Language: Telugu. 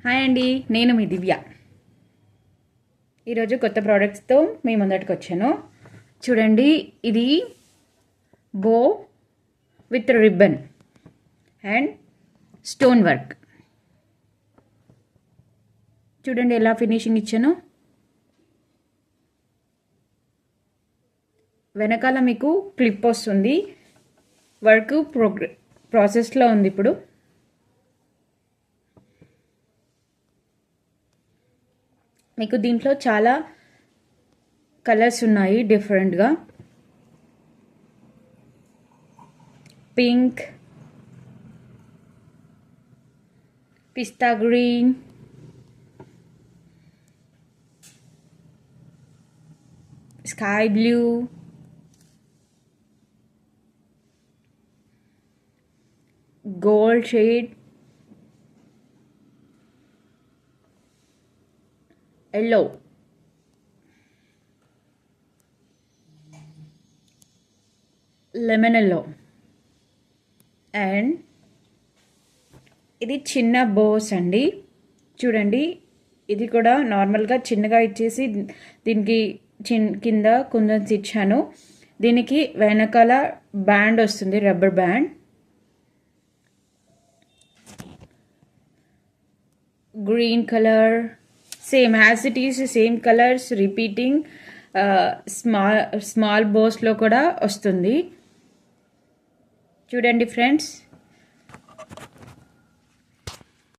హాయ్ అండి, నేను మీ దివ్య. ఈరోజు కొత్త ప్రోడక్ట్స్తో మీ ముందటికి వచ్చాను. చూడండి, ఇది బో with ribbon and stone work. చూడండి ఎలా ఫినిషింగ్ ఇచ్చాను. వెనకాల మీకు క్లిప్ వస్తుంది. వర్క్ ప్రాసెస్లో ఉంది ఇప్పుడు. మీకు దీంట్లో చాలా కలర్స్ ఉన్నాయి డిఫరెంట్గా. Pink, pista green, sky blue, gold shade, yellow, lemon yellow and ఇది చిన్న బోస్ అండి. చూడండి, ఇది కూడా నార్మల్గా చిన్నగా ఇచ్చేసి దీనికి కింద కొంచెం ఇచ్చాను. దీనికి వెనకాల బ్యాండ్ వస్తుంది, rubber band. Green colour, same as it is, same colours repeating. Small బోస్లో కూడా వస్తుంది. చూడండి ఫ్రెండ్స్,